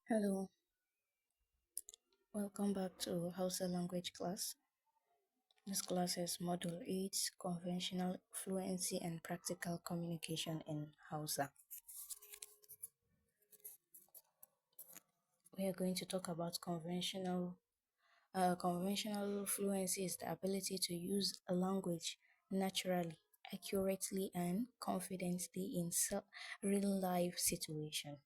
Hello, welcome back to Hausa language class. This class is Module 8, Conventional Fluency and Practical Communication in Hausa. We are going to talk about conventional fluency is the ability to use a language naturally, accurately, and confidently in real life situation.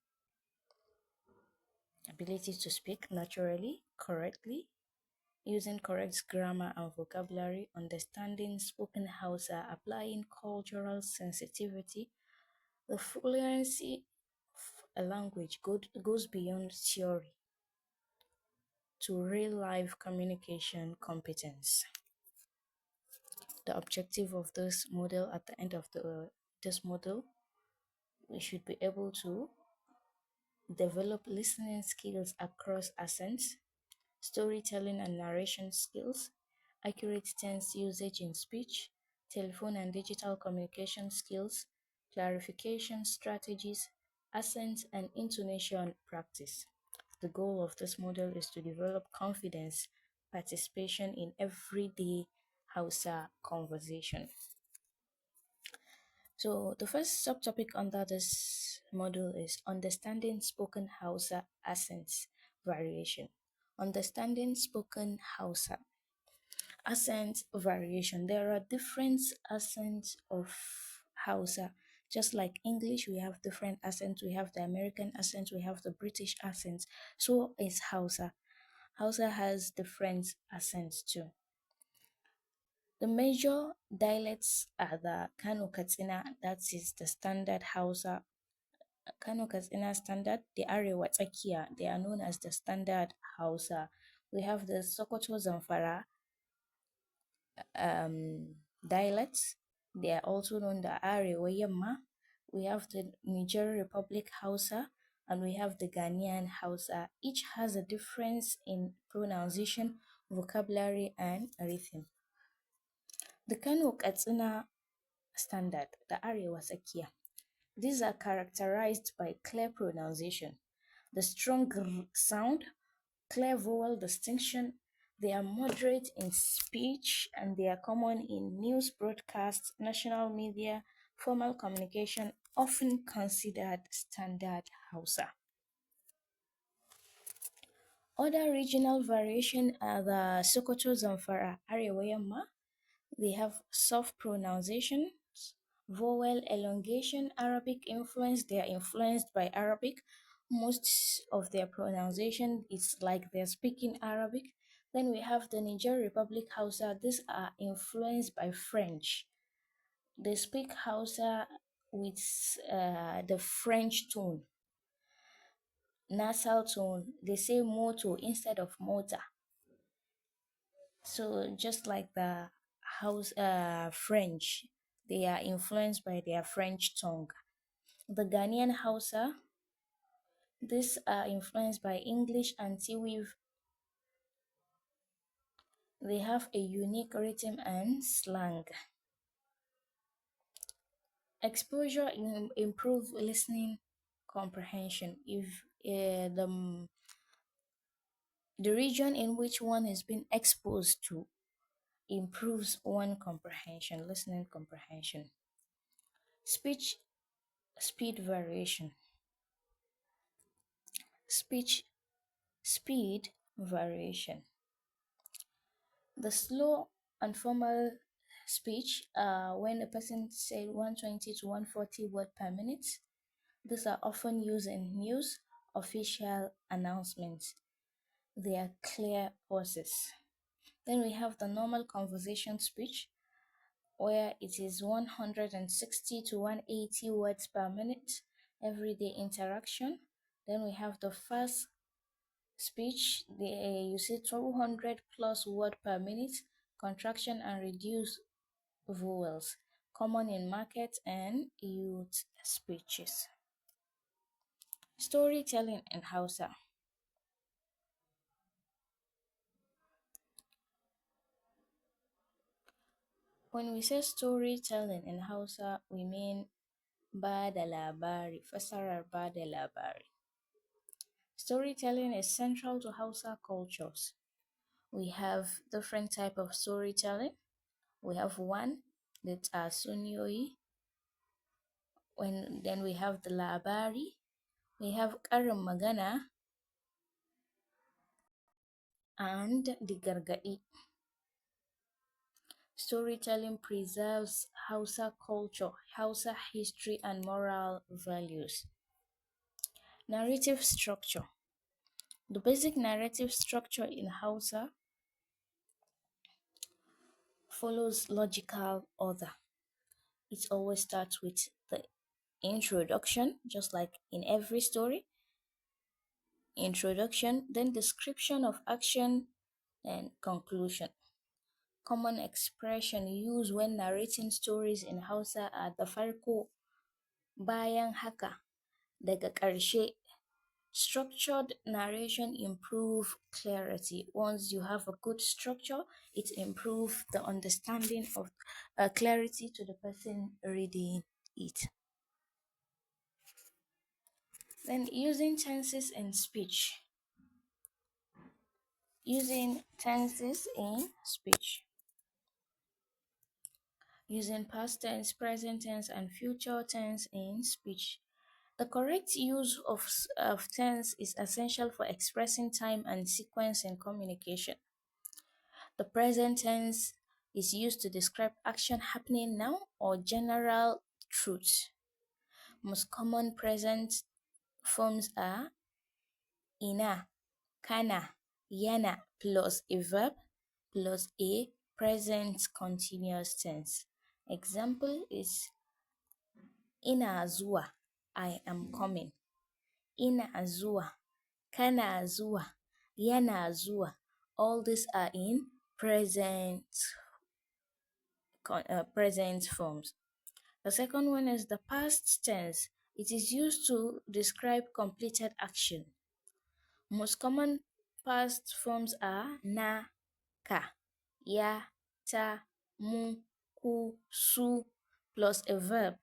Ability to speak naturally, correctly, using correct grammar and vocabulary, understanding spoken Hausa, applying cultural sensitivity. The fluency of a language goes beyond theory to real life communication competence. The objective of this model at the end of this model, we should be able to develop listening skills across accents, storytelling and narration skills, accurate tense usage in speech, telephone and digital communication skills, clarification strategies, accent and intonation practice. The goal of this model is to develop confidence, participation in everyday Hausa conversation. So the first subtopic under this module is understanding spoken Hausa accents variation. Understanding spoken Hausa accent variation. There are different accents of Hausa. Just like English, we have different accents. We have the American accent, we have the British accent. So is Hausa. Hausa has different accents too. The major dialects are the Kano Katsina, that is the standard Hausa. Kano Katsina standard, the Arewa Tsakiya, they are known as the standard Hausa. We have the Sokoto Zamfara dialects, they are also known the Arewa Yamma. We have the Niger Republic Hausa and we have the Ghanaian Hausa. Each has a difference in pronunciation, vocabulary, and rhythm. The Kano Katsina standard, the Arewa Tsakiya. These are characterized by clear pronunciation, the strong sound, clear vowel distinction. They are moderate in speech and they are common in news broadcasts, national media, formal communication, often considered standard Hausa. Other regional variation are the Sokoto Zamfara Arewa Yamma. They have soft pronunciation, vowel elongation, Arabic influence. They are influenced by Arabic. Most of their pronunciation is like they're speaking Arabic. Then we have the Niger Republic Hausa. These are influenced by French. They speak Hausa with the French tone, nasal tone. They say moto instead of motor. So just like the French, they are influenced by their French tongue. The Ghanaian Hausa, these are influenced by English and Tiwiv. They have a unique rhythm and slang. Exposure improve listening comprehension. If the region in which one is being exposed to improves one comprehension, listening comprehension. Speech speed variation. Speech speed variation. The slow and formal speech, when a person say 120 to 140 word per minute, these are often used in news, official announcements. They are clear pauses. Then we have the normal conversation speech, where it is 160 to 180 words per minute, everyday interaction. Then we have the fast speech, you say 200 plus word per minute, contraction and reduce vowels, common in market and youth speeches. Storytelling in Hausa. When we say storytelling in Hausa, we mean ba da labari, fasarar ba da labari. Storytelling is central to Hausa cultures. We have different type of storytelling. We have one that are sunyoyi. When then we have the labari. We have karin magana and the gargadi. Storytelling preserves Hausa culture, Hausa history, and moral values. Narrative structure. The basic narrative structure in Hausa follows logical order. It always starts with the introduction, just like in every story. Introduction, then description of action, and conclusion. Common expression used when narrating stories in Hausa are da farko, bayan haka, daga ƙarshe. Structured narration improve clarity. Once you have a good structure, it improves the understanding of clarity to the person reading it. Then using tenses in speech. Using tenses in speech. Using past tense, present tense, and future tense in speech. The correct use of tense is essential for expressing time and sequence in communication. The present tense is used to describe action happening now or general truths. Most common present forms are ina, kana, yana plus a verb plus a present continuous tense. Example is ina zuwa, I am coming. Ina zuwa, kana zuwa, yana zuwa. All these are in present forms. The second one is the past tense. It is used to describe completed action. Most common past forms are na, ka, ya, ta, mu, ku, su, plus a verb.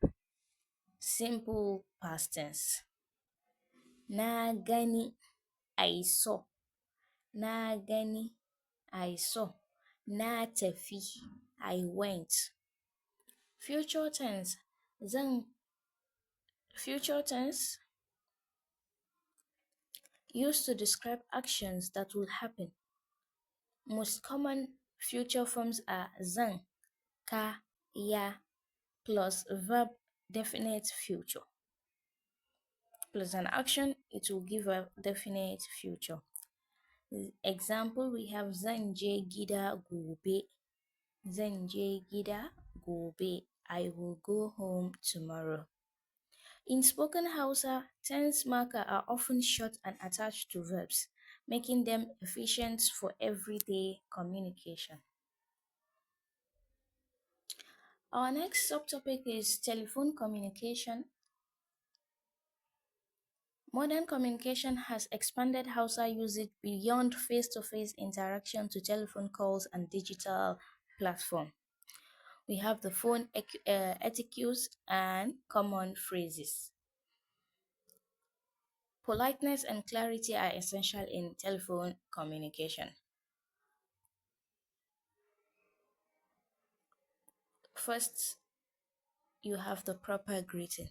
Simple past tense. Na gani, I saw. Na gani, I saw. Na tafi, I went. Future tense. Future tense used to describe actions that will happen. Most common future forms are zan, ka, ya, plus verb definite future. Plus an action, it will give a definite future. Example, we have zan je gida gobe. Zan je gida gobe. I will go home tomorrow. In spoken Hausa, tense markers are often short and attached to verbs, making them efficient for everyday communication. Our next subtopic is telephone communication. Modern communication has expanded Hausa usage beyond face-to-face interaction to telephone calls and digital platform. We have the phone etiquettes and common phrases. Politeness and clarity are essential in telephone communication. First, you have the proper greeting.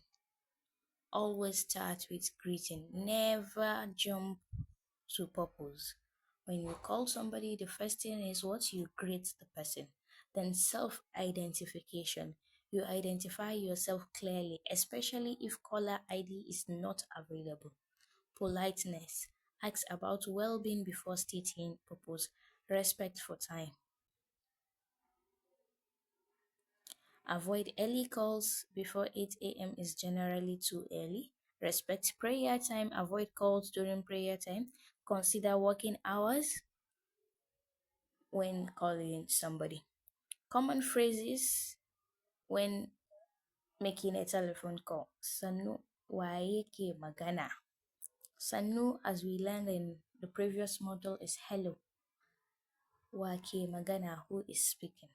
Always start with greeting. Never jump to purpose. When you call somebody, the first thing is what you greet the person. Then self-identification. You identify yourself clearly, especially if caller ID is not available. Politeness. Ask about well-being before stating purpose. Respect for time. Avoid early calls before 8 a.m. is generally too early. Respect prayer time. Avoid calls during prayer time. Consider working hours when calling somebody. Common phrases when making a telephone call. Sannu waye ke magana. Sannu, as we learned in the previous model, is hello. Wa ke magana, who is speaking.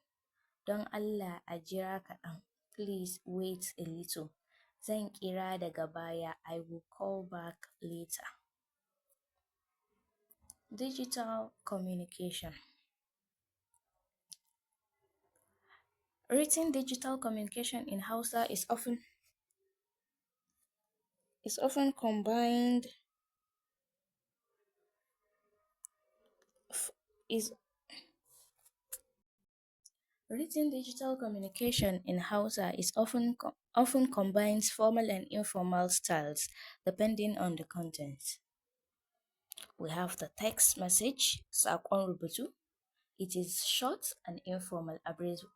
Don Allah a jira kaɗan. Please wait a little. Zan kira daga baya. I will call back later. Digital communication. Written digital communication in Hausa is often combined f- is written digital communication in Hausa is often combines formal and informal styles depending on the content. We have the text message, saƙon rubutu. It is short and informal,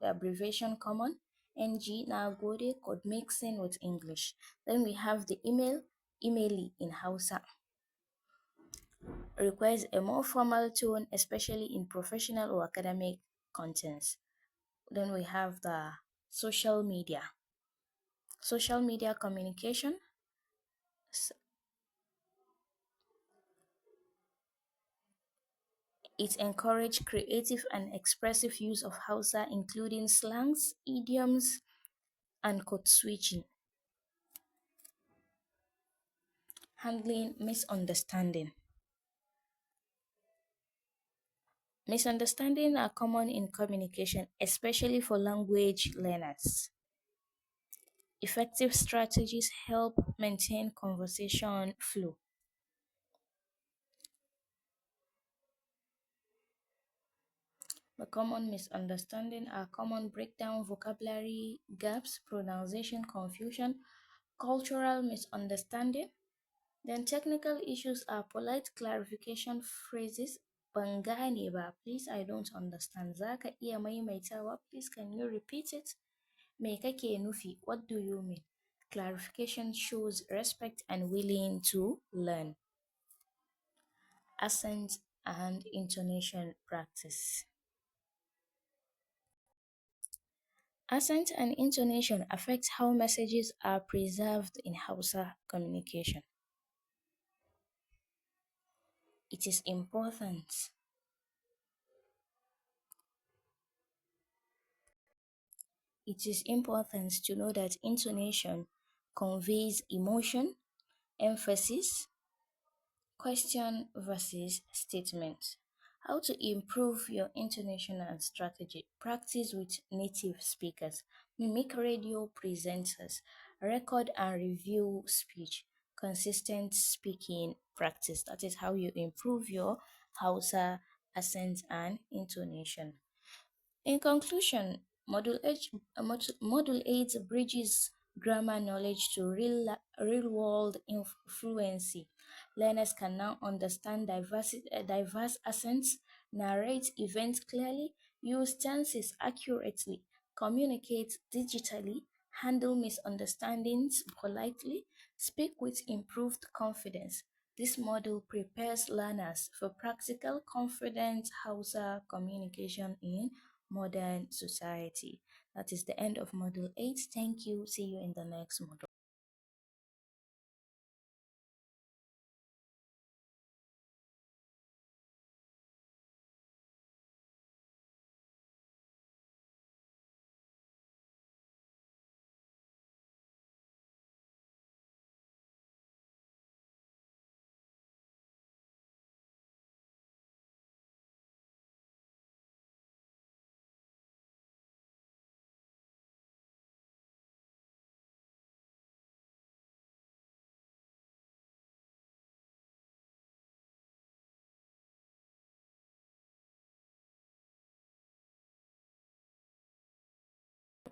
abbreviation common, NG, Nagode, code mixing with English. Then we have the email, emaili in Hausa. Requires a more formal tone, especially in professional or academic contents. Then we have the social media. Social media communication. It encourages creative and expressive use of Hausa, including slangs, idioms, and code switching. Handling misunderstanding. Misunderstandings are common in communication, especially for language learners. Effective strategies help maintain conversation flow. The common misunderstanding are common breakdown, vocabulary gaps, pronunciation confusion, cultural misunderstanding. Then technical issues are polite clarification phrases. Ban gane ba, please I don't understand. Zaka iya maimaitawa, please can you repeat it? Me kake nufi? What do you mean? Clarification shows respect and willing to learn. Accent and intonation practice. Accent and intonation affect how messages are preserved in Hausa communication. It is important. It is important to know that intonation conveys emotion, emphasis, question versus statement. How to improve your intonation and strategy. Practice with native speakers, mimic radio presenters, record and review speech, consistent speaking practice. That is how you improve your Hausa accent and intonation. In conclusion, Module 8 bridges grammar knowledge to real world fluency. Learners can now understand diverse accents, narrate events clearly, use tenses accurately, communicate digitally, handle misunderstandings politely, speak with improved confidence. This model prepares learners for practical, confident Hausa communication in modern society. That is the end of Module 8. Thank you. See you in the next module.